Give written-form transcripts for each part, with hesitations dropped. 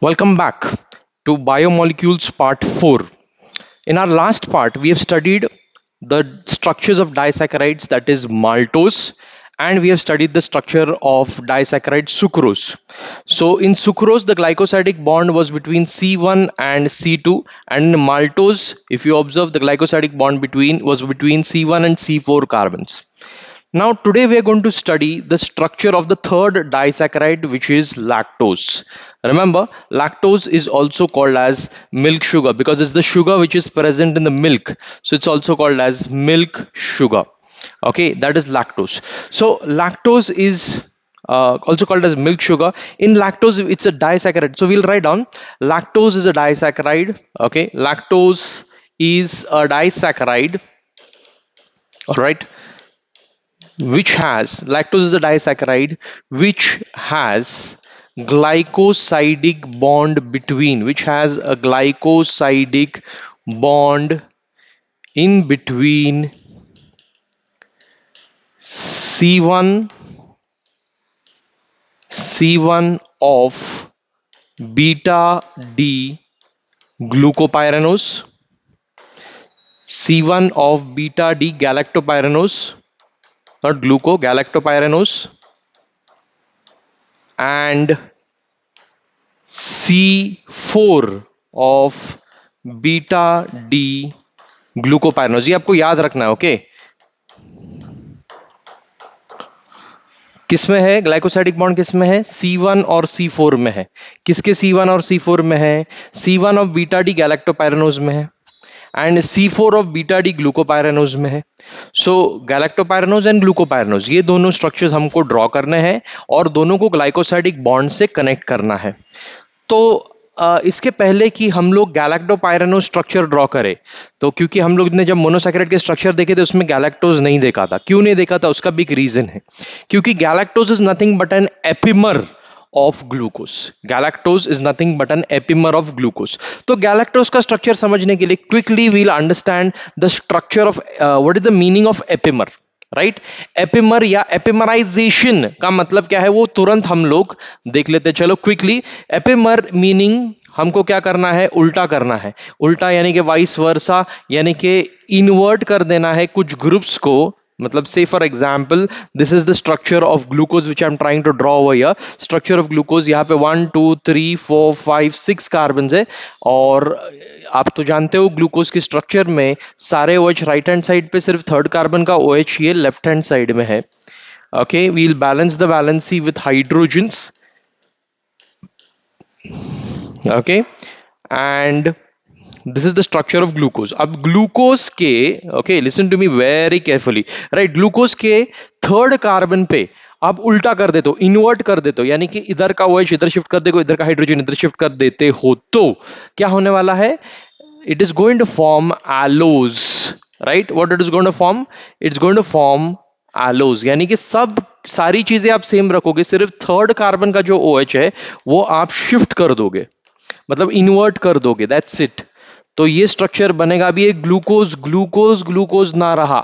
Welcome back to Biomolecules Part 4. In our last part, we have studied the structures of disaccharides, that is maltose, and we have studied the structure of disaccharide sucrose. So in sucrose, the glycosidic bond was between C1 and C2, and in maltose, if you observe, the glycosidic bond was between C1 and C4 carbons. Now, today we are going to study the structure of the third disaccharide, which is lactose. Remember, lactose is also called as milk sugar because it's the sugar which is present in the milk. So it's also called as milk sugar. Okay, that is lactose. So lactose is also called as milk sugar. In lactose, it's a disaccharide. So we'll write down lactose is a disaccharide. Okay, lactose is a disaccharide. All right, which has lactose is a disaccharide which has glycosidic bond between which has a glycosidic bond in between C1 of beta D glucopyranose, C1 of beta D galactopyranose, not gluco, galactopyranose, and C4 of beta D glucopyranose. ये आपको याद रखना है. Okay, किसमें है glycosidic bond? किसमें है? C1 और C4 में है. किसके C1 और C4 में है? C1 of beta D galactopyranose में है and C4 of beta D glucopyranose में है. सो गैलेक्टोपायरनोज एंड ग्लूकोपायरनोज, ये दोनों स्ट्रक्चर्स हमको ड्रॉ करने हैं और दोनों को ग्लाइकोसाइडिक बॉन्ड से कनेक्ट करना है. तो इसके पहले कि हम लोग गैलेक्टोपायरनोज स्ट्रक्चर ड्रॉ करें, तो क्योंकि हम लोग ने जब मोनोसैकेराइड के स्ट्रक्चर देखे थे उसमें गैलेक्टोज नहीं देखा था. क्यों नहीं देखा था? उसका भी एक रीजन है, क्योंकि galactose is nothing but an epimer of glucose. Galactose is nothing but an epimer of glucose. तो गैलेक्टोज का स्ट्रक्चर समझने के लिए quickly we'll understand the structure of what is the meaning of epimer. Right, epimer या epimerisation का मतलब क्या है वो तुरंत हम लोग देख लेते. चलो क्विकली, एपिमर मीनिंग हमको क्या करना है? उल्टा करना है. उल्टा यानी कि वाइस वर्सा, यानी कि इन्वर्ट कर देना है कुछ ग्रुप्स को. मतलब से for example, this is the structure of glucose which I am trying to draw over here. Structure of glucose, यहाँ पे 1 2 3 4 5 6 कार्बन है. और आप तो जानते हो ग्लूकोज के स्ट्रक्चर में सारे OH राइट हैंड साइड पे, सिर्फ थर्ड कार्बन का OH ये लेफ्ट हैंड साइड में है. Okay, we'll balance the valency with hydrogens. Okay, and this is the structure of glucose. अब ग्लूकोज के, okay, listen to me very carefully, right, glucose के third carbon पे आप उल्टा कर देते हो, इन्वर्ट कर देते हो, यानी कि इधर का OH इधर शिफ्ट कर देते हो, इधर का हाइड्रोजन इधर शिफ्ट कर देते हो, तो क्या होने वाला है? It is going to form allose. Right, what it is going to form? It's going to form allose. यानी कि सब सारी चीजें आप सेम रखोगे, सिर्फ थर्ड कार्बन का जो OH है वो आप शिफ्ट कर दोगे, मतलब इन्वर्ट कर दोगे. That's it. तो ये स्ट्रक्चर बनेगा. अभी एक ग्लूकोज ग्लूकोज ग्लूकोज ना रहा.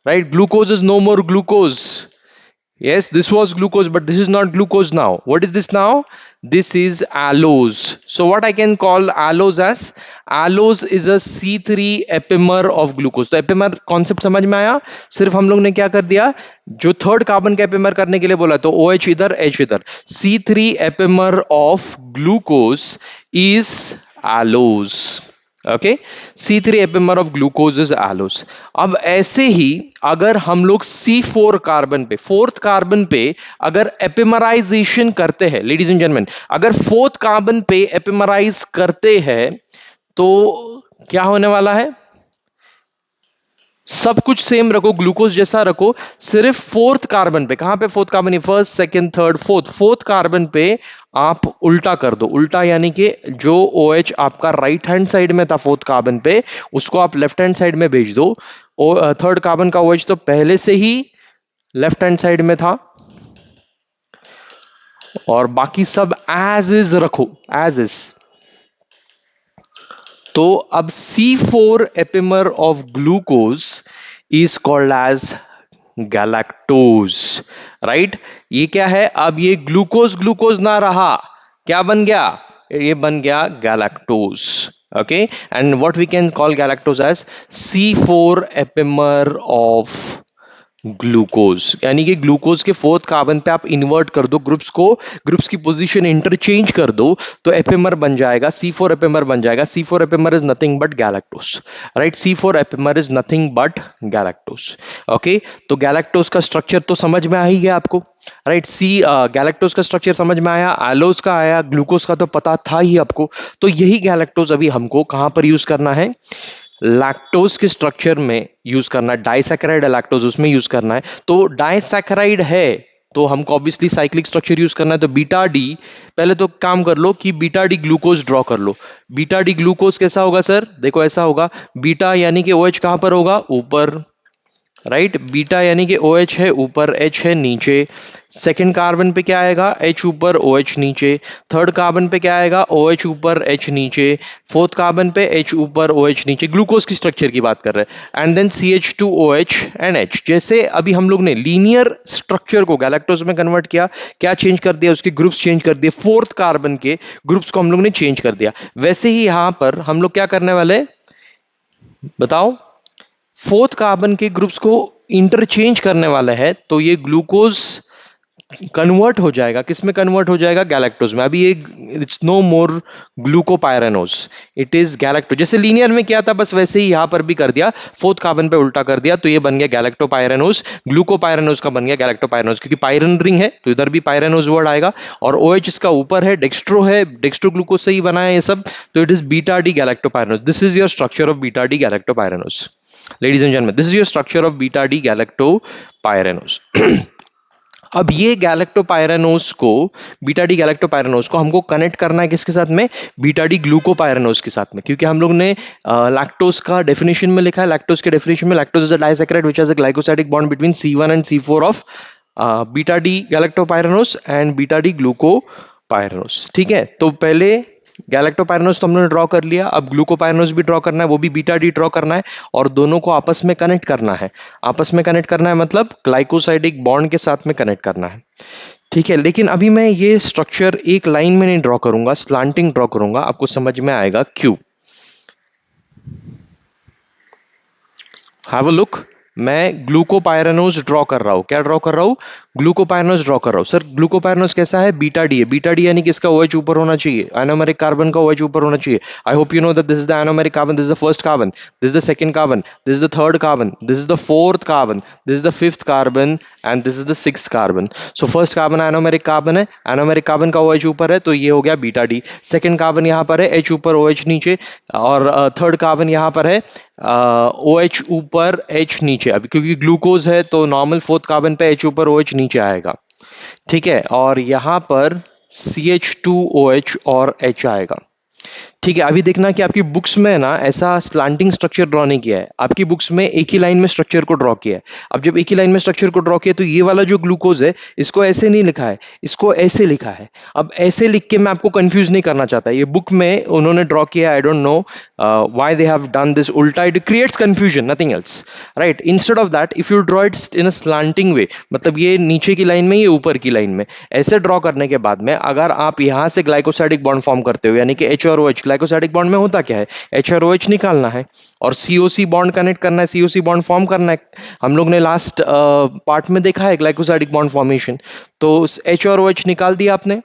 Right, glucose is no more glucose. Yes, this was glucose, but this is not glucose now. What is this now? This is allose. So what I can call allose as? Allose is a C3 epimer of glucose. तो epimer concept समझ में आया? सिर्फ हम लोग ने क्या कर दिया, जो थर्ड कार्बन का epimer करने के लिए बोला, तो OH इधर H इधर. C3 epimer of glucose is allose. Okay, C3 epimer of glucose is allose. अब ऐसे ही अगर हम लोग C4 कार्बन पे, फोर्थ कार्बन पे अगर एपिमराइजेशन करते हैं, लेडीज एंड जेंटलमैन, अगर फोर्थ कार्बन पे एपिमराइज करते हैं तो क्या होने वाला है? सब कुछ सेम रखो, ग्लूकोज जैसा रखो, सिर्फ फोर्थ कार्बन पे. कहां पे fourth carbon? First second third fourth. Fourth carbon पे आप उल्टा कर दो. उल्टा यानी कि जो OH आपका राइट हैंड साइड में था फोर्थ कार्बन पे, उसको आप लेफ्ट हैंड साइड में भेज दो. थर्ड कार्बन का OH तो पहले से ही लेफ्ट हैंड साइड में था और बाकी सब एज इज रखो, एज इज. तो अब C4 epimer of glucose is called as galactose. Right, ये क्या है? अब ये ग्लूकोज ग्लूकोज ना रहा, क्या बन गया? ये बन गया galactose. Okay, and what we can call galactose as C4 epimer of glucose. यानी कि ग्लूकोज के फोर्थ कार्बन पे आप इन्वर्ट कर दो ग्रुप्स को, ग्रुप्स की पोजीशन इंटरचेंज कर दो, तो एपिमर बन जाएगा, C4 एपिमर बन जाएगा. C4 epimer is nothing but galactose. Right, C4 epimer is nothing but galactose. Okay, तो गैलेक्टोज का स्ट्रक्चर तो समझ में आ ही गया आपको. राइट, गैलेक्टोज का स्ट्रक्चर समझ में आया, एलोज का आया, ग्लूकोज का तो पता था ही आपको. तो यही गैलेक्टोज अभी हमको कहां पर यूज करना है? लैक्टोज के स्ट्रक्चर में यूज करना है. डाइसैकेराइड है लैक्टोज, उसमें यूज करना है. तो डाइसैकेराइड है तो हमको ऑब्वियसली साइक्लिक स्ट्रक्चर यूज करना है. तो बीटा डी, पहले तो काम कर लो कि बीटा डी ग्लूकोज ड्रॉ कर लो. बीटा डी ग्लूकोज कैसा होगा सर? देखो ऐसा होगा, बीटा यानी कि OH कहां पर होगा? ऊपर. राइट, बीटा यानी कि OH है ऊपर, H है नीचे. सेकंड कार्बन पे क्या आएगा? H ऊपर OH नीचे. थर्ड कार्बन पे क्या आएगा? OH ऊपर H नीचे. फोर्थ कार्बन पे H ऊपर OH नीचे. ग्लूकोज की स्ट्रक्चर की बात कर रहे हैं. And then CH2OH and H. जैसे अभी हम लोग ने लीनियर स्ट्रक्चर को गैलेक्टोज में कन्वर्ट किया, क्या चेंज कर दिया? उसके ग्रुप्स चेंज कर दिए, फोर्थ कार्बन के ग्रुप्स को हम लोग ने चेंज कर दिया. वैसे ही यहां पर हम लोग क्या करने वाले, बताओ? फोर्थ कार्बन के ग्रुप्स को इंटरचेंज करने वाला है, तो ये ग्लूकोज कन्वर्ट हो जाएगा, किसमें कन्वर्ट हो जाएगा? गैलेक्टोज में. अभी ये it's no more glucopyranose, it is galactose. जैसे लीनियर में किया था बस वैसे ही यहां पर भी कर दिया, फोर्थ कार्बन पे उल्टा कर दिया, तो ये बन गया गैलेक्टोपायरेनोज. ग्लूकोपायरेनोज का बन गया गैलेक्टोपायरेनोज, क्योंकि पायरन रिंग है तो इधर भी पायरेनोज वर्ड आएगा. और OH इसका ऊपर है, डेक्स्ट्रो है, डेक्स्ट्रो ग्लूकोज से ही बना है ये सब, तो it is beta D galactopyranose. This is your structure of beta D galactopyranose. Ladies and gentlemen, this is your structure of beta D galactopyranose. अब ये गैलेक्टोपायरेनोज को, बीटा डी गैलेक्टोपायरेनोज को हमको कनेक्ट करना है किसके साथ में? बीटा डी ग्लूकोपायरेनोज के साथ में. क्योंकि हम लोग ने लैक्टोज का डेफिनेशन में लिखा है, लैक्टोज के डेफिनेशन में lactose is a disaccharide which has a glycosidic bond between C1 and C4 of beta D galactopyranose and beta D glucopyranose. ठीक है, तो पहले गैलेक्टोपायरेनोज तो हमने ड्रॉ कर लिया, अब ग्लूकोपायरेनोज भी ड्रॉ करना है, वो भी बीटा डी ड्रॉ करना है, और दोनों को आपस में कनेक्ट करना है. आपस में कनेक्ट करना है मतलब ग्लाइकोसाइडिक बॉन्ड के साथ में कनेक्ट करना है. ठीक है, लेकिन अभी मैं ये स्ट्रक्चर एक लाइन में नहीं ड्रॉ करूंगा, स्लांटिंग ड्रॉ करूंगा, आपको समझ में आएगा क्यों. Have a look. मैं ग्लूकोपायरेनोज ड्रॉ कर रहा हूं. क्या ड्रॉ कर रहा हूं? ग्लूकोपायरेनोज ड्रॉ कर रहा हूं. सर ग्लूकोपायरेनोज कैसा है? बीटा डी है. बीटा डी यानी कि इसका OH ऊपर होना चाहिए, एनोमेरिक कार्बन का OH ऊपर होना चाहिए. I hope you know that this is the anomeric carbon, this is the first carbon, this is the second carbon, this is the third carbon, this is the fourth carbon, this is the fifth carbon and this is the sixth carbon. So first carbon anomeric carbon है, anomeric carbon का OH ऊपर है, तो ये हो गया beta D. Second carbon यहां पर है, H ऊपर OH नीचे, और थर्ड कार्बन यहां पर है, OH ऊपर H नीचे. अभी क्योंकि ग्लूकोज है तो नॉर्मल फोर्थ कार्बन पे H ऊपर OH नीचे आएगा. ठीक है, और यहां पर CH2OH और H आएगा. ठीक है, अभी देखना कि आपकी बुक्स में ना ऐसा स्लांटिंग स्ट्रक्चर ड्रॉ नहीं किया है, आपकी बुक्स में एक ही लाइन में स्ट्रक्चर को ड्रॉ किया है. अब जब एक ही लाइन में स्ट्रक्चर को ड्रॉ किया तो ये वाला जो ग्लूकोज है इसको ऐसे नहीं लिखा है, इसको ऐसे लिखा है. अब ऐसे लिख के मैं आपको कंफ्यूज नहीं करना चाहता. ये बुक में उन्होंने ड्रॉ किया, I don't know why they have done this उल्टा, it creates confusion, nothing else. Right, instead of that if you draw it in a slanting way, मतलब ये नीचे की लाइन में, ये ऊपर की लाइन में, ऐसे ड्रॉ करने के बाद में अगर आप यहां से ग्लाइकोसाइडिक बॉन्ड फॉर्म करते हो, यानी कि H और OH, ग्लाइकोसाइडिक बॉन्ड में होता क्या है? H और OH निकालना है और COC बॉन्ड कनेक्ट करना है, COC बॉन्ड फॉर्म करना है. हम लोग ने लास्ट पार्ट में देखा है ग्लाइकोसाइडिक बॉन्ड फॉर्मेशन. तो H और OH निकाल दिया आपने,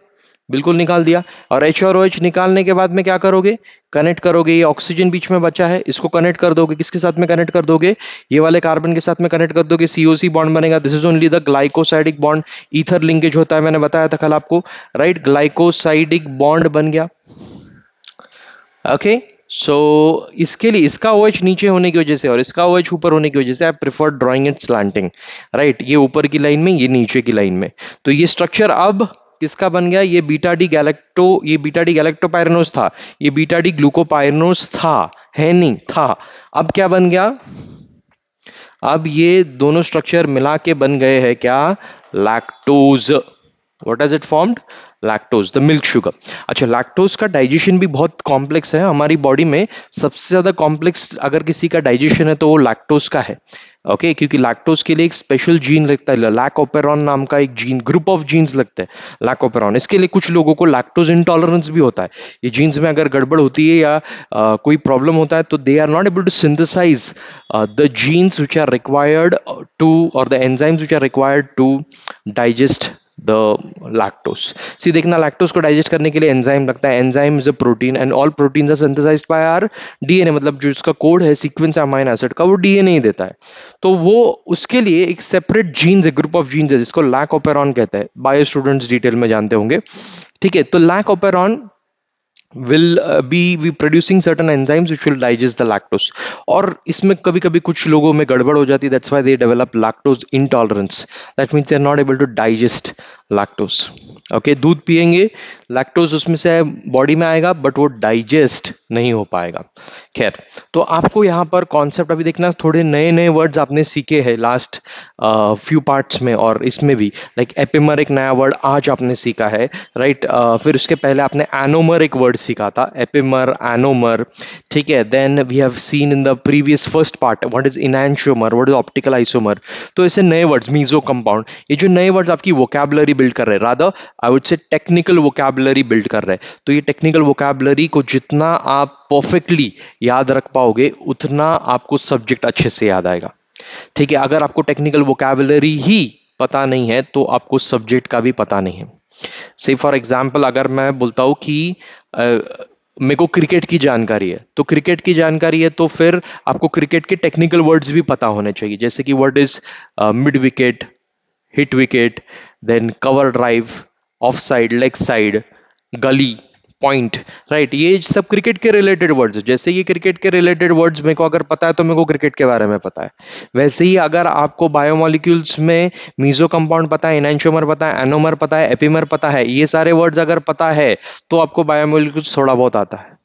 बिल्कुल निकाल दिया. और H और OH निकालने के बाद में क्या करोगे? कनेक्ट करोगे. ये ऑक्सीजन बीच में बचा है, इसको कनेक्ट कर दोगे. किसके साथ में कनेक्ट कर दोगे? ये वाले कार्बन के साथ में कनेक्ट कर दोगे, COC बॉन्ड बनेगा. This is only the glycosidic bond. Ether linkage होता है, मैंने बताया था कल आपको. राइट, ग्लाइकोसाइडिक बॉन्ड बन गया. ओके, सो इसके लिए इसका OH नीचे होने की वजह से और इसका OH ऊपर होने की वजह से I prefer drawing it slanting. Right, ये ऊपर की लाइन में, ये नीचे की लाइन में. तो ये स्ट्रक्चर अब किसका बन गया? ये बीटा डी गैलेक्टोपायरेनोज था, ये बीटा डी ग्लूकोपायरेनोज था, है नहीं था. अब क्या बन गया? अब ये दोनों स्ट्रक्चर मिला के बन गए हैं क्या? Lactose. What has it formed? Lactose, the milk sugar. अच्छा, लैक्टोज का डाइजेशन भी बहुत कॉम्प्लेक्स है हमारी बॉडी में। सबसे ज्यादा कॉम्प्लेक्स अगर किसी का डाइजेशन है तो वो लैक्टोज का है। ओके, क्योंकि लैक्टोज के लिए एक स्पेशल जीन लगता है, लैकोपेरॉन नाम का एक जीन, ग्रुप ऑफ जीन्स लगते हैं लैकोपेरॉन। इसके लिए कुछ लोगों को लैक्टोज इंटॉलरेंस भी होता है। ये जीन्स में अगर गड़बड़ होती है या कोई प्रॉब्लम होता है तो they are not able to synthesize the genes which are required to, और the enzymes which are required to digest the lactose. See देखना, लैक्टोज को डाइजेस्ट करने के लिए एंजाइम लगता है। Enzyme is a protein and all proteins are synthesised by our DNA. मतलब जो इसका कोड है, सीक्वेंस है अमाइनो एसिड का, वो डीएनए ही देता है। तो वो उसके लिए एक सेपरेट जीन्स है, ग्रुप ऑफ जीन्स है, जिसको लैकोपेरॉन कहते हैं। बायो स्टूडेंट्स डिटेल में जानते होंगे। ठीक है, तो lac operon will be producing certain enzymes which will digest the lactose। और इसमें कभी कभी कुछ लोगों में गड़बड़ हो जाती है, that's why they develop lactose intolerance। that means they are not able to digest lactose। Okay, दूध पिएंगे, लैक्टोज उसमें से बॉडी में आएगा बट वो डाइजेस्ट नहीं हो पाएगा। खैर, तो आपको यहाँ पर कॉन्सेप्ट अभी देखना, थोड़े नए नए वर्ड्स आपने सीखे हैं लास्ट फ्यू पार्ट्स में और इसमें भी। लाइक एपिमर एक नया वर्ड आज आपने सीखा है, राइट। फिर उसके पहले आपने एनोमर एक वर्ड सीखा था, एपिमर, एनोमर। ठीक है, then we have seen in the previous first part what is enantiomer, what is optical isomer. तो ऐसे नए वर्ड्स, मीजो कंपाउंड, ये जो नए वर्ड्स आपकी वोकैबुलरी बिल्ड कर रहे हैं, rather I would say technical vocabulary build कर रहे हैं। तो ये टेक्निकल वोकैबुलरी को जितना आप परफेक्टली याद रख पाओगे उतना आपको सब्जेक्ट अच्छे से याद आएगा। ठीक है, अगर आपको टेक्निकल वोकैबुलरी ही पता नहीं है तो आपको सब्जेक्ट का भी पता नहीं है। से फॉर एग्जाम्पल अगर मैं बोलता हूं कि मेरे को क्रिकेट की जानकारी है, तो क्रिकेट की जानकारी है तो फिर आपको क्रिकेट के टेक्निकल वर्ड्स भी पता होने चाहिए, जैसे कि what is mid wicket, hit wicket, then cover drive, off side, leg side, gully, point, right. ये सब क्रिकेट के रिलेटेड वर्ड्स है। जैसे ये क्रिकेट के रिलेटेड वर्ड्स मेरे को अगर पता है तो मेरे को क्रिकेट के बारे में पता है। वैसे ही अगर आपको बायोमोलिक्यूल्स में मीजो कंपाउंड पता है, एनैंशियोमर पता है, एनोमर पता है, एपिमर पता है, ये सारे वर्ड्स अगर पता है तो आपको बायोमोलिक्यूल्स थोड़ा बहुत आता है।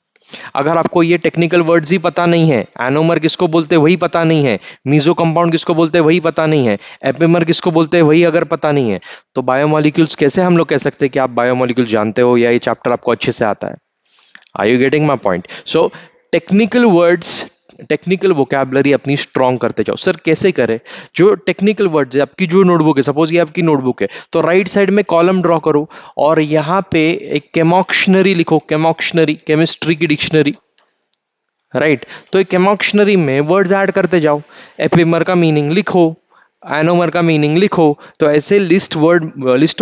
अगर आपको ये टेक्निकल वर्ड्स ही पता नहीं है, एनोमर किसको बोलते हैं वही पता नहीं है, मीजो कंपाउंड किसको बोलते हैं वही पता नहीं है, एपिमर किसको बोलते हैं वही अगर पता नहीं है, तो बायोमोलिक्यूल्स कैसे हम लोग कह सकते हैं कि आप बायोमोलिक्यूल जानते हो या ये चैप्टर आपको अच्छे से आता है? Are you getting my point? So technical words, technical vocabulary अपनी स्ट्रॉन्ग करते जाओ। सर कैसे करें? जो टेक्निकल वर्ड्स है, आपकी जो नोटबुक है, सपोज ये आपकी नोटबुक है, तो राइट साइड में कॉलम ड्रॉ करो और यहाँ पे एक केमॉक्शनरी लिखो, केमॉक्शनरी, केमिस्ट्री की डिक्शनरी, राइट। तो एक केमॉक्शनरी में वर्ड्स ऐड करते जाओ, एपिमर का मीनिंग लिखो, एनोमर का मीनिंग लिखो। तो ऐसे लिस्ट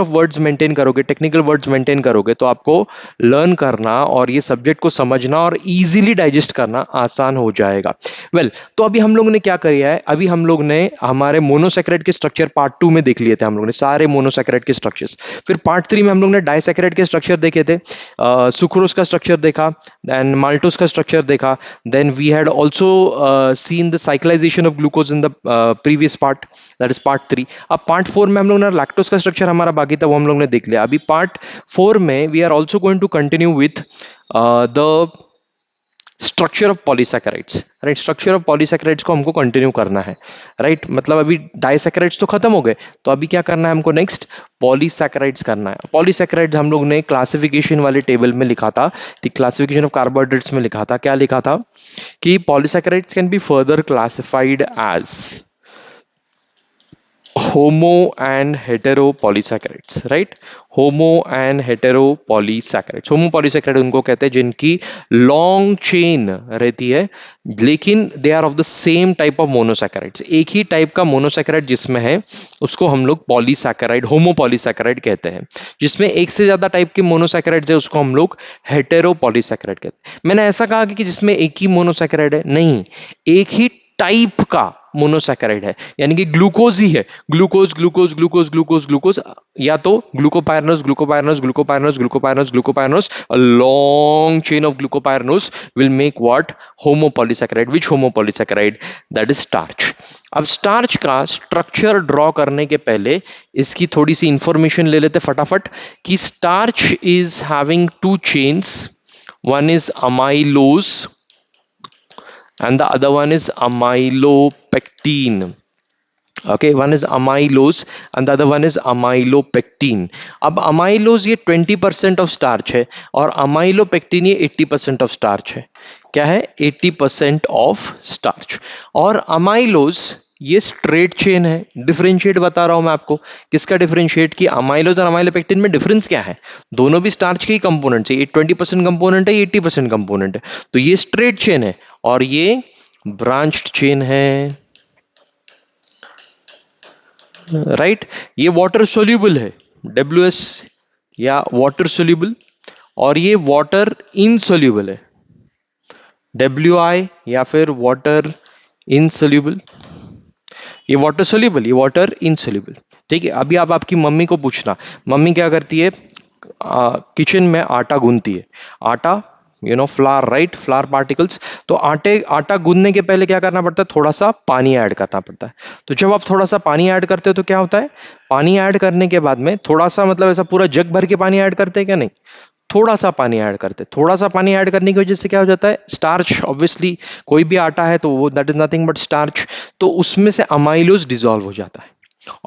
ऑफ वर्ड्स मेंटेन करोगे, टेक्निकल वर्ड्स मेंटेन करोगे तो आपको लर्न करना और ये सब्जेक्ट को समझना और इजीली डाइजेस्ट करना आसान हो जाएगा। वेल, तो अभी हम लोग ने क्या किया है, अभी हम लोग ने हमारे मोनोसैकेराइड के स्ट्रक्चर पार्ट 2 में देख लिए थे, हम लोग ने सारे मोनोसैकेराइड के स्ट्रक्चर्स। फिर पार्ट 3 में हम लोग ने डाइसैकेराइड के स्ट्रक्चर देखे थे, सुक्रोज का स्ट्रक्चर देखा, देन माल्टोज का स्ट्रक्चर देखा, then we had also seen the cyclisation of glucose in the previous part, that is part 3। अब पार्ट 4 में हम लोग ने लैक्टोज का स्ट्रक्चर हमारा बाकी था, वो हम लोग ने देख लिया। अभी पार्ट 4 में we are also going to continue with the structure of polysaccharides, right. Structure of polysaccharides को हमको कंटिन्यू करना है, राइट। मतलब अभी डाइसैकेराइड्स तो खत्म हो गए, तो अभी क्या करना है हमको, नेक्स्ट पॉलीसैकेराइड्स करना है। पॉलीसैकेराइड्स हम लोग ने क्लासिफिकेशन वाले टेबल में लिखा था, क्लासिफिकेशन ऑफ कार्बोहाइड्रेट्स में लिखा था। क्या लिखा था कि polysaccharides can be further classified as homo and hetero polysaccharides, right. Homo and hetero polysaccharides, homo polysaccharide उनको कहते हैं जिनकी लॉन्ग चेन रहती है लेकिन they are of the same type of monosaccharides. एक ही टाइप का मोनोसैकेराइड जिसमें है उसको हम लोग पॉलीसैकेराइड, होमो पॉलीसैकेराइड कहते हैं। जिसमें एक से ज्यादा टाइप के मोनोसैकेराइड्स है उसको हम लोग हेटेरो पॉलीसैकेराइड कहते हैं। मैंने ऐसा कहा कि जिसमें एक ही मोनोसैकेराइड है, नहीं, एक ही टाइप का मोनोसैकेराइड है, यानी कि ग्लूकोज ही है, glucose glucose glucose glucose glucose, या तो ग्लूकोपायरनोस ग्लूकोपायरनोस ग्लूकोपायरनोस ग्लूकोपायरनोस ग्लूकोपायरनोस, a long chain of glucopyranose will make what? Homopolysaccharide. Which homopolysaccharide? That is starch. अब स्टार्च का स्ट्रक्चर ड्रॉ करने के पहले इसकी थोड़ी सी इंफॉर्मेशन ले लेते फटाफट कि starch is having to chains, one is amylose and the other one is amylopectin. Okay, one is amylose and the other one is amylopectin. अब amylose ये 20% of starch है और amylopectin ये 80% of starch है. क्या है? 80% of starch. और amylose ये स्ट्रेट चेन है. डिफरेंशिएट बता रहा हूं मैं आपको. किसका डिफरेंशिएट? कि अमाइलोज और अमाइलोपेक्टिन में डिफरेंस क्या है? दोनों भी स्टार्च के ही कंपोनेंट्स है. ये 20% कंपोनेंट है, ये 80% कंपोनेंट है. तो ये स्ट्रेट चेन है और ये ब्रांच्ड चेन है. राइट. ये वाटर सोल्यूबल है, डब्ल्यू एस या वाटर सोल्यूबल, और ये वाटर इनसोल्यूबल है, डब्ल्यू आई या फिर वाटर इनसोल्यूबल. ये वाटर सोल्यूबल, ये वाटर इनसोल्यूबल. ठीक है. अभी आप आपकी मम्मी को पूछना, मम्मी क्या करती है? किचन में आटा गूंथती है. आटा, फ्लावर, राइट, फ्लावर पार्टिकल्स. तो आटा गूंदने के पहले क्या करना पड़ता है? थोड़ा सा पानी ऐड करना पड़ता है. तो जब आप थोड़ा सा पानी ऐड करते हो तो क्या होता है? पानी ऐड करने के बाद में थोड़ा सा, मतलब ऐसा पूरा जग भर के पानी ऐड करते हैं क्या? नहीं, थोड़ा सा पानी ऐड करते. थोड़ा सा पानी ऐड करने की वजह से क्या हो जाता है? स्टार्च, ऑब्वियसली कोई भी आटा है तो वो that is nothing but starch. तो उसमें से अमाइलोज डिसॉल्व हो जाता है.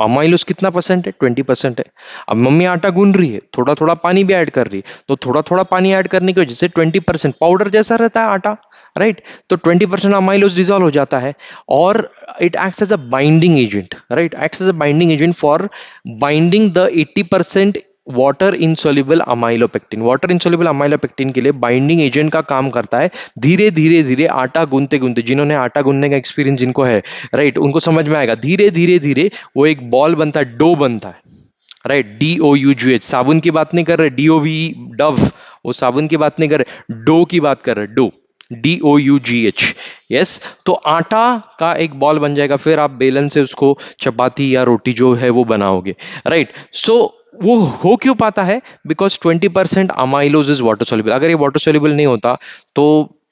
अमाइलोज कितना परसेंट है? 20% है. अब मम्मी आटा गूंद रही है, थोड़ा थोड़ा पानी भी ऐड कर रही है, तो थोड़ा थोड़ा पानी ऐड करने की वजह से 20% पाउडर जैसा रहता है आटा, राइट. तो 20% अमाइलोज डिसॉल्व हो जाता है और it acts as a binding agent, right, acts as a binding agent for binding the 80% water insoluble amylopectin. Water insoluble amylopectin के लिए बाइंडिंग एजेंट का काम करता है. धीरे धीरे धीरे आटा गूंथते गूंथते, जिन्होंने आटा गूंथने का एक्सपीरियंस जिनको है, राइट, उनको समझ में आएगा. धीरे धीरे धीरे वो एक बॉल बनता है, डो बनता है, राइट. DOUGH, साबुन की बात नहीं कर रहे, DOV डव, वो साबुन की बात नहीं कर रहे, डो की बात कर रहे, डो, DOUGH. यस. तो आटा का एक बॉल बन जाएगा, फिर आप बेलन से उसको चपाती या रोटी जो है वो बनाओगे, राइट. सो वो हो क्यों पाता है? Because 20% amylose is water soluble. अगर ये वाटर सोल्यूबल नहीं होता तो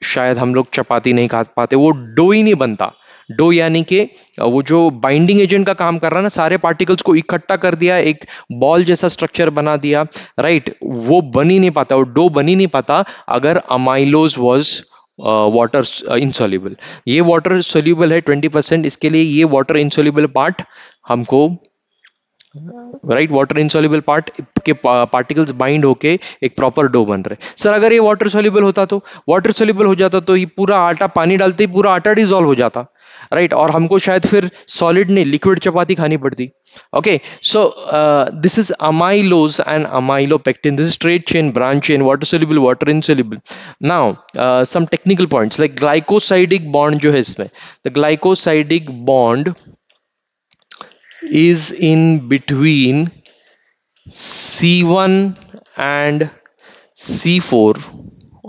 शायद हम लोग चपाती नहीं खा पाते, वो डो ही नहीं बनता. डो यानी कि वो जो बाइंडिंग एजेंट का काम कर रहा है ना, सारे पार्टिकल्स को इकट्ठा कर दिया, एक बॉल जैसा स्ट्रक्चर बना दिया, राइट. वो बन ही नहीं पाता, वो डो बन ही नहीं पाता अगर अमाइलोज वॉज वाटर इनसोल्यूबल. ये वाटर सोल्यूबल है 20%, इसके लिए ये वाटर इनसोल्यूबल पार्ट हमको, राइट, वाटर इनसोल्यूबल पार्ट के पार्टिकल्स बाइंड होके एक प्रॉपर डो बन रहे. सर अगर ये वाटर सोल्यूबल होता, तो वाटर सोल्यूबल हो जाता तो ये पूरा आटा, पानी डालते ही पूरा आटा डिसॉल्व हो जाता, राइट. और हमको शायद फिर सॉलिड नहीं, लिक्विड चपाती खानी पड़ती. Okay. So this is amylose and amylopectin. This is straight chain, branch chain, water soluble, water insoluble. Now some technical points like glycosidic bond जो है इसमें, the glycosidic bond is in between C1 and C4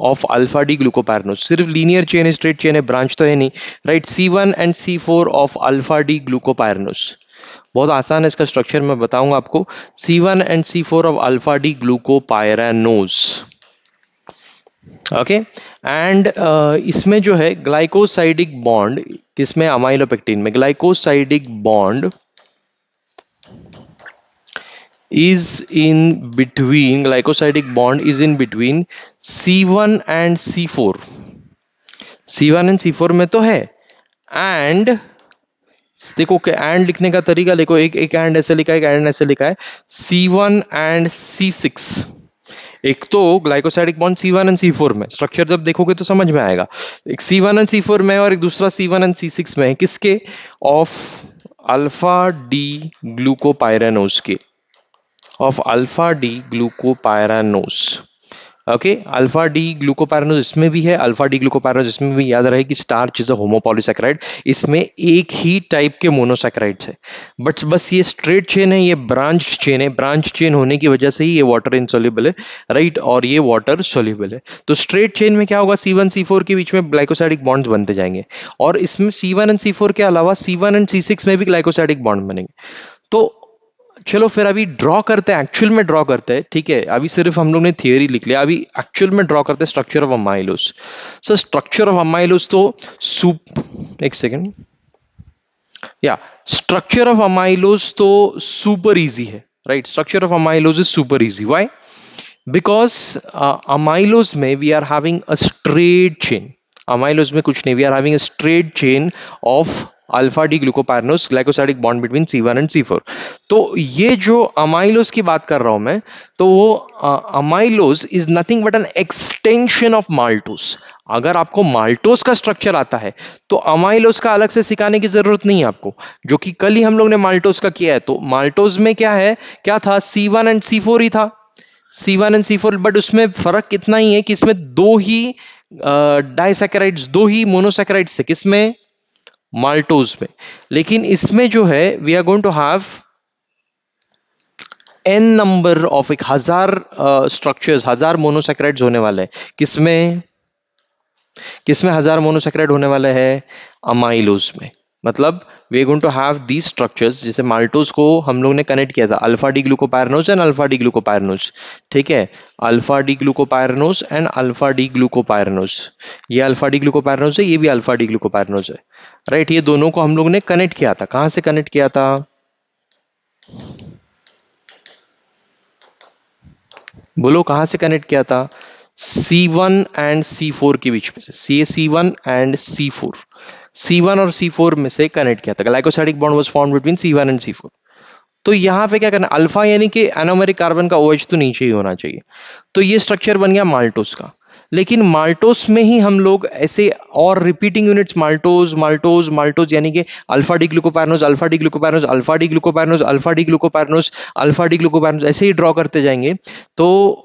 of alpha D glucopyranose. सिर्फ linear chain है, straight chain है, branch तो है नहीं, right. C1 and C4 of alpha D glucopyranose. बहुत आसान है इसका स्ट्रक्चर, मैं बताऊंगा आपको. C1 and C4 of alpha D glucopyranose. Okay. And इसमें जो है ग्लाइकोसाइडिक बॉन्ड, किसमें? अमाइलोपेक्टिन में. Glycosidic bond is in between, glycosidic bond is in between C1 and C4. C1 and C4 में तो है. एंड देखो कि एंड लिखने का तरीका देखो, एक एंड ऐसे लिखा है, एक एंड ऐसे लिखा है. C1 and C6. एक तो glycosidic bond C1 and C4 में, स्ट्रक्चर जब देखोगे तो समझ में आएगा. एक C1 and C4 में और एक दूसरा C1 and C6 में है. किसके? ऑफ अल्फा डी ग्लूकोपायरानोज के, of alpha D glucopyranose. Okay. Alpha D glucopyranose इसमें भी है, अल्फा डी ग्लूकोपैरानोज इसमें भी. याद रहे कि स्टार्च इज अ होमोपॉलीसैकेराइड, इसमें एक ही टाइप के मोनोसैकेराइड्स है, बट बस ये स्ट्रेट चेन है, ये ब्रांच चेन है. ब्रांच चेन होने की वजह से ही ये वाटर इनसोल्यूबल है, राइट, और ये वाटर सोल्यूबल है. तो स्ट्रेट चेन में क्या होगा? C1 C4 के बीच में ग्लाइकोसाइडिक बॉन्ड्स बनते जाएंगे, और इसमें C1 and C4 के अलावा C1 and C6 में भी ग्लाइकोसाइडिक बॉन्ड बनेंगे. तो चलो फिर अभी ड्रॉ करते हैं, एक्चुअल में ड्रॉ करते हैं. ठीक है, अभी सिर्फ हम लोग ने थियोरी लिख लिया, अभी एक्चुअल में ड्रॉ करते हैं structure of amylose. So structure of amylose तो एक सेकेंड, या स्ट्रक्चर ऑफ अमाइलोज तो सुपर इजी है, right. Structure of amylose is super easy. Why? Because amylose में we are having a straight chain. Amylose में कुछ नहीं, we are having a straight chain of alpha D glucopyranose glycosidic bond between C1 and C4। तो ये जो amylose की बात कर रहा हूं मैं, तो वो amylose is nothing but an extension of maltose. अगर आपको माल्टोस का स्ट्रक्चर आता है तो अमाइलोज का अलग से सिखाने की जरूरत नहीं है आपको, जो कि कल ही हम लोग ने माल्टोस का किया है। तो माल्टोस में क्या है, क्या था, C1 एंड C4 ही था, C1 एंड C4। बट उसमें फर्क कितना ही है कि इसमें दो ही डाइसैकेराइड्स, दो ही मोनोसैकेराइड्स थे, किसमें, माल्टोज में। लेकिन इसमें जो है we are going to have an number of, एक हजार स्ट्रक्चर्स, हजार मोनोसैकेराइड्स होने वाले हैं। किसमें, किसमें हजार मोनोसैकेराइड होने वाले हैं, अमाइलोज में। मतलब we are going to have the structures, जैसे माल्टोज को हम लोग ने कनेक्ट किया था alpha D glucopyranose and alpha D glucopyranose, ठीक है, alpha D glucopyranose and alpha D glucopyranose. ये अल्फा डी ग्लूकोपायरनोज है, ये भी अल्फा डी ग्लूकोपायरनोज है, राइट। ये दोनों को हम लोग ने कनेक्ट किया था, कहां से कनेक्ट किया था, बोलो कहां से कनेक्ट किया था, C1 एंड C4 के बीच में से, C1 एंड C4, C1 और C4 में से कनेक्ट किया था। Glycosidic bond was formed between C1 and C4। तो यहां पे क्या करना, अल्फा यानी कि एनोमेरिक कार्बन का OH तो नीचे ही होना चाहिए। तो ये स्ट्रक्चर बन गया माल्टोस का। लेकिन माल्टोस में ही हम लोग ऐसे और repeating units, maltose maltose maltose, यानी कि alpha D glucopyranose alpha D glucopyranose alpha D glucopyranose alpha D glucopyranose alpha D glucopyranose, ऐसे ही ड्रॉ करते जाएंगे। तो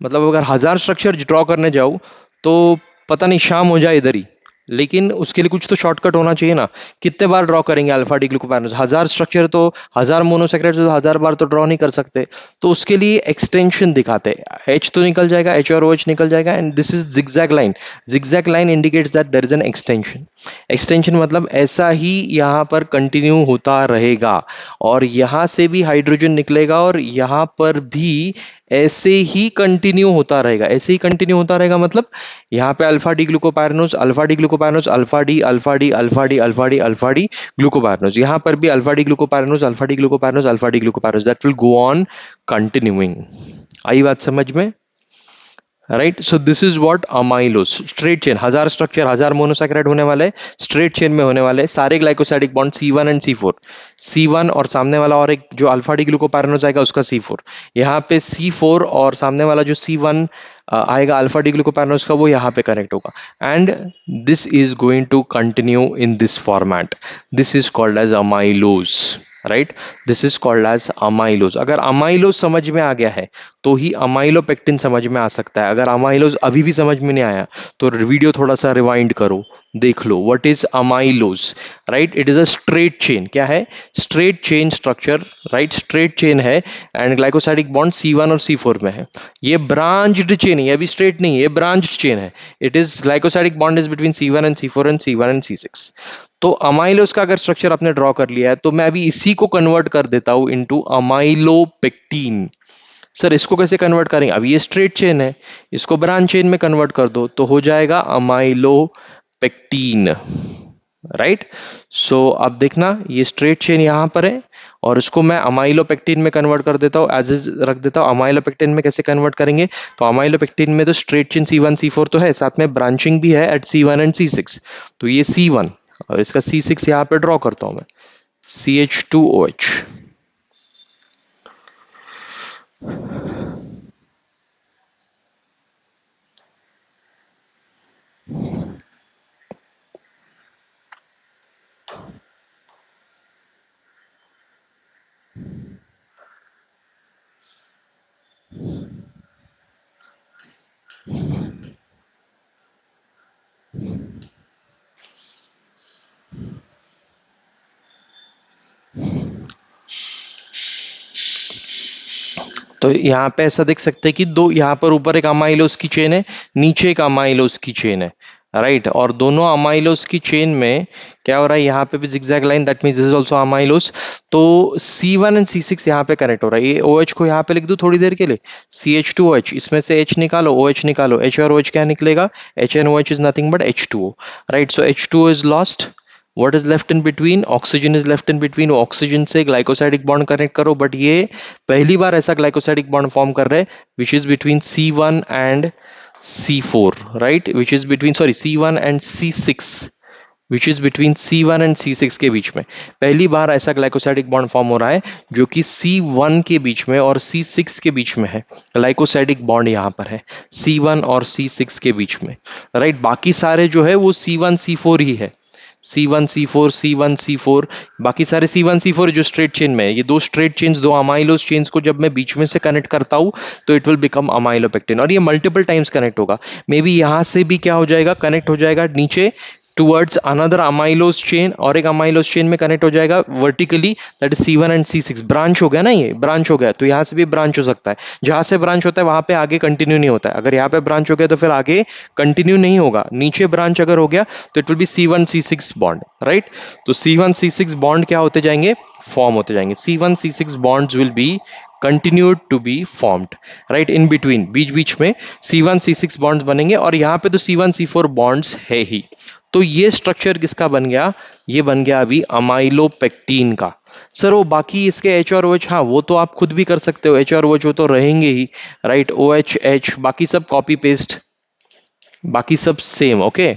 मतलब अगर हजार स्ट्रक्चर ड्रॉ करने जाऊं तो पता नहीं शाम हो जाए इधर ही। लेकिन उसके लिए कुछ तो शॉर्टकट होना चाहिए ना, कितने बार ड्रॉ करेंगे अल्फा डी ग्लूकोपायरनोज, हजार स्ट्रक्चर तो, हजार मोनोसैकेराइड्स तो हजार बार तो ड्रॉ नहीं कर सकते। तो उसके लिए एक्सटेंशन दिखाते हैं, H तो निकल जाएगा, H और OH निकल जाएगा, and this is zigzag line. Zigzag line indicates that there is an extension. Extension मतलब ऐसा ही यहाँ पर कंटिन्यू होता रहेगा, और यहाँ से भी हाइड्रोजन निकलेगा और यहाँ पर भी ऐसे ही कंटिन्यू होता रहेगा, ऐसे ही कंटिन्यू होता रहेगा। मतलब यहाँ पे alpha D glucopyranose alpha D glucopyranose alpha D alpha D alpha D alpha D alpha D glucopyranose, यहाँ पर भी alpha D glucopyranose alpha D glucopyranose alpha D glucopyranose, that will go on continuing. आई बात समझ में, right. So this is what amylose, straight chain, हजार structure, हजार monosaccharide होने वाले, स्ट्रेट चेन में होने वाले सारे glycosidic bond C1 and C4, C1 और सामने वाला और एक जो अल्फा डी ग्लूकोपायरनोज आएगा उसका C4, यहाँ पे C4 और सामने वाला जो C1 आएगा अल्फा डी ग्लूकोपायरनोज का, वो यहाँ पे कनेक्ट होगा। And this is going to continue in this format, this is called as amylose, right. This is called as amylose. अगर अमाइलोज समझ में आ गया है तो ही अमाइलोपेक्टिन समझ में आ सकता है। अगर अमाइलोज अभी भी समझ में नहीं आया तो वीडियो थोड़ा सा रिवाइंड करो, देख लो what is amylose, right. It is a straight chain, क्या है, straight chain structure, right, straight chain है। एंड ग्लाइकोसाइडिक बॉन्ड C1 और C4 में है। ये ब्रांच्ड चेन है, ये अभी स्ट्रेट नहीं है, ये ब्रांच्ड चेन है। It is glycosidic bond is between C1 and C4 and C1 and C6। तो अमाइलोज का अगर स्ट्रक्चर आपने ड्रॉ कर लिया है तो मैं अभी इसी को कन्वर्ट कर देता हूं इनटू अमाइलोपेक्टिन। सर इसको कैसे कन्वर्ट करेंगे, अब ये स्ट्रेट चेन है, इसको ब्रांच चेन में कन्वर्ट कर दो तो हो जाएगा अमाइलोपेक्टिन, राइट। सो अब देखना ये स्ट्रेट चेन यहां पर है और इसको मैं अमाइलोपेक्टिन में कन्वर्ट कर देता हूं, एज इज रख देता हूं। अमाइलोपेक्टिन में कैसे कन्वर्ट करेंगे, तो अमाइलोपेक्टिन में तो स्ट्रेट चेन C1 C4 तो है, साथ में ब्रांचिंग भी है एट C1 एंड C6। तो ये C1 और इसका C6 यहां पे ड्रॉ करता हूं मैं, CH2OH। तो यहाँ पे ऐसा देख सकते हैं कि दो, यहाँ पर ऊपर एक अमाइलोज की चेन है, नीचे एक अमाइलोज की चेन है, राइट। और दोनों अमाइलोज की चेन में क्या हो रहा है, यहाँ पे भी zigzag line, that means this is also amylose. तो C1 एंड C6 यहाँ पे कनेक्ट हो रहा है। ये OH को यहाँ पे लिख दूं थोड़ी देर के लिए, CH2OH, इसमें से H निकालो, OH निकालो, H और OH क्या निकलेगा, H and OH is nothing but H2O, right। So H2O is lost, what is left in between, oxygen is left in between। Oxygen से ग्लाइकोसाइडिक बॉन्ड कनेक्ट करो, but ये पहली बार ऐसा ग्लाइकोसाइडिक बॉन्ड फॉर्म कर रहे हैं which is between C1 and C4, right, which is between, sorry, C1 and C6, which is between C1 and C6 के बीच में। पहली बार ऐसा ग्लाइकोसाइडिक बॉन्ड फॉर्म हो रहा है जो कि C1 के बीच में और C6 के बीच में है। ग्लाइकोसाइडिक बॉन्ड यहाँ पर है C1 और C6 के बीच में, राइट। बाकी सारे जो है वो C1 C4 ही है, C1 C4 C1 C4, बाकी सारे C1 C4 जो स्ट्रेट चेन में है। ये दो स्ट्रेट चेन्स, दो अमाइलोज चेन्स को जब मैं बीच में से कनेक्ट करता हूँ तो इट विल बिकम अमाइलोपेक्टिन, और ये मल्टीपल टाइम्स कनेक्ट होगा। मे बी यहाँ से भी क्या हो जाएगा, कनेक्ट हो जाएगा नीचे टुवर्ड्स अनदर अमाइलोज चेन, और एक अमाइलोज चेन में कनेक्ट हो जाएगा vertically, that is C1 and C6। Branch हो गया ना, ये ब्रांच हो गया, तो यहाँ से भी ब्रांच हो सकता है। जहां से ब्रांच होता है वहां पे आगे कंटिन्यू नहीं होता है। अगर यहाँ पे ब्रांच हो गया तो फिर आगे कंटिन्यू नहीं होगा। नीचे ब्रांच अगर हो गया तो it will be C1 C6 bond, right. तो C1 C6 बॉन्ड क्या होते जाएंगे, फॉर्म होते जाएंगे। C1 C6 bonds will be continued to be formed, right, in between, बीच बीच में C1 C6 बॉन्ड्स बनेंगे, और यहाँ पे तो C1 C4 बॉन्ड्स है ही। तो ये स्ट्रक्चर किसका बन गया, ये बन गया अभी अमाइलोपेक्टिन का। सर वो बाकी इसके H और OH, हाँ वो तो आप खुद भी कर सकते हो, H और OH वो तो रहेंगे ही, राइट। OH H बाकी सब कॉपी पेस्ट, बाकी सब सेम, ओके।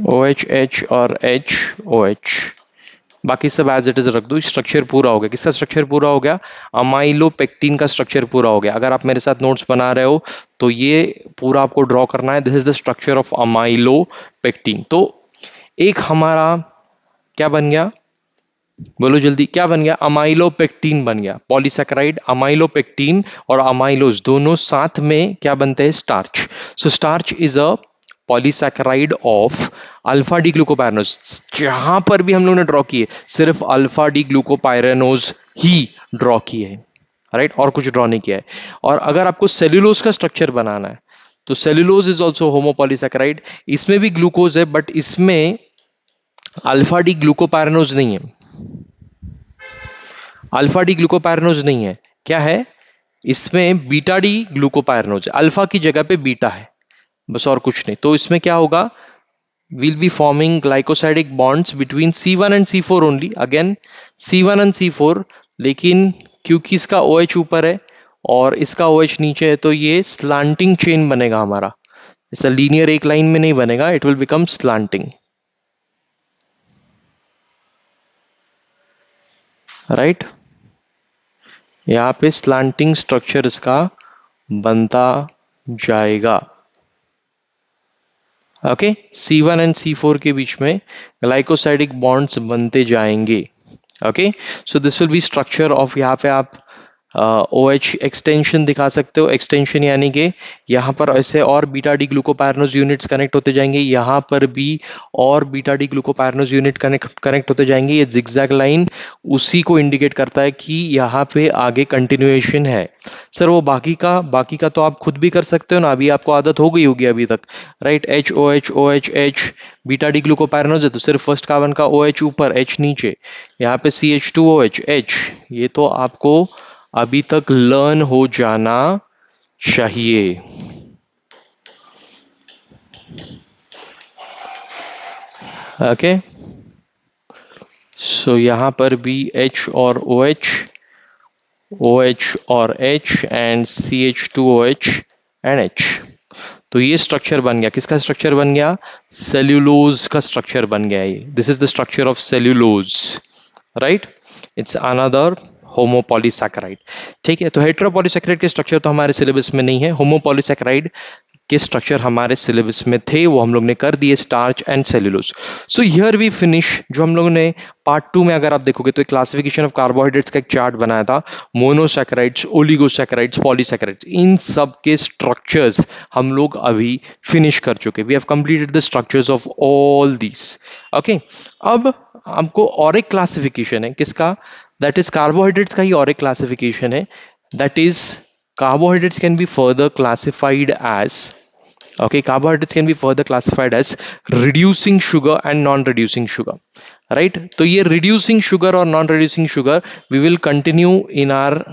OH H और H OH बाकी सब एज इट इज रख दो। स्ट्रक्चर पूरा हो गया। किसका स्ट्रक्चर पूरा हो गया, अमाइलोपेक्टिन का स्ट्रक्चर पूरा हो गया। अगर आप मेरे साथ नोट्स बना रहे हो तो ये पूरा आपको ड्रॉ करना है। This is the structure of amylopectin. तो एक हमारा क्या बन गया, बोलो जल्दी, क्या बन गया, अमाइलोपेक्टिन बन गया। पॉलीसैकेराइड, अमाइलोपेक्टिन और अमाइलोज दोनों साथ में क्या बनते हैं, starch. So starch is a polysaccharide of alpha D glucopyranose. जहां पर भी हम लोग ने ड्रॉ किए सिर्फ अल्फा डी ग्लूकोपायरेनोज ही ड्रॉ किए हैं, राइट, और कुछ ड्रॉ नहीं किया है। और अगर आपको सेल्यूलोज का स्ट्रक्चर बनाना है तो सेल्यूलोज इज ऑल्सो होमोपॉलीसैकेराइड। इसमें भी ग्लूकोज है बट इसमें अल्फा डी ग्लूकोपायरेनोज नहीं है, अल्फा डी ग्लूकोपायरेनोज नहीं है। क्या है, इसमें बीटा डी ग्लूकोपायरेनोज है। अल्फा की जगह पे बीटा है, बस और कुछ नहीं। तो इसमें क्या होगा, we'll be forming glycosidic bonds between C1 and C4 only, again C1 and C4, लेकिन क्योंकि इसका OH ऊपर है और इसका OH नीचे है तो ये स्लांटिंग चेन बनेगा हमारा। ऐसा लीनियर एक लाइन में नहीं बनेगा, it will become slanting, right. यहाँ पे स्लांटिंग स्ट्रक्चर इसका बनता जाएगा, ओके। C1 एंड C4 के बीच में ग्लाइकोसाइडिक बॉन्ड्स बनते जाएंगे, okay. So this will be structure of, यहाँ पे आप OH एक्सटेंशन दिखा सकते हो। एक्सटेंशन यानी कि यहाँ पर ऐसे और beta D glucopyranose units connect होते जाएंगे, यहाँ पर भी और beta D glucopyranose unit connect होते जाएंगे। ये जिगजैग लाइन उसी को इंडिकेट करता है कि यहाँ पे आगे कंटिन्यूएशन है। सर वो बाकी का तो आप खुद भी कर सकते हो ना, अभी आपको आदत हो गई होगी अभी तक, right. H OH OH H beta D glucopyranose है तो सिर्फ फर्स्ट कार्बन का OH ऊपर, H नीचे, यहाँ पे CH2OH H, ये तो आपको अभी तक लर्न हो जाना चाहिए, ओके। सो यहां पर भी H और OH, OH और H and CH2OH and H। तो ये स्ट्रक्चर बन गया, किसका स्ट्रक्चर बन गया, सेल्यूलोज का स्ट्रक्चर बन गया ये। This is the structure of cellulose, right. It's another homopolysaccharide, ठीक है। तो हेटेरोपॉलीसैकेराइड के स्ट्रक्चर तो हमारे सिलेबस में नहीं है, होमोपॉलीसैकेराइड के स्ट्रक्चर हमारे सिलेबस में थे, वो हम लोग ने कर दिए, starch and cellulose. So here we finish. जो हम लोगों ने पार्ट 2 में अगर आप देखोगे तो एक क्लासिफिकेशन ऑफ कार्बोहाइड्रेट्स का एक चार्ट बनाया था, मोनोसैकेराइड्स, ओलिगोसैकेराइड्स, पॉलीसैकेराइड्स, इन सब के स्ट्रक्चर्स हम लोग अभी फिनिश कर चुके। We have completed the structures of all this, okay. अब हमको और एक क्लासिफिकेशन है, किसका, दैट इज कार्बोहाइड्रेट्स का ही और एक क्लासिफिकेशन है, that is carbohydrates can be further classified as Okay, carbohydrates can be further classified as reducing sugar and non-reducing sugar, right? तो ये reducing sugar और non-reducing sugar we will continue in our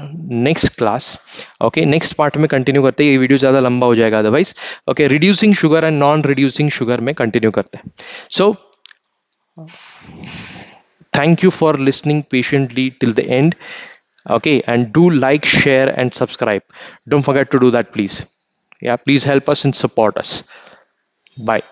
next class. Okay, next part में continue करते हैं, ये video ज़्यादा लंबा हो जाएगा otherwise. Okay, reducing sugar and non-reducing sugar में continue करते हैं. So thank you for listening patiently till the end. Okay, and do like, share, and subscribe. Don't forget to do that, please. Yeah, please help us and support us. Bye.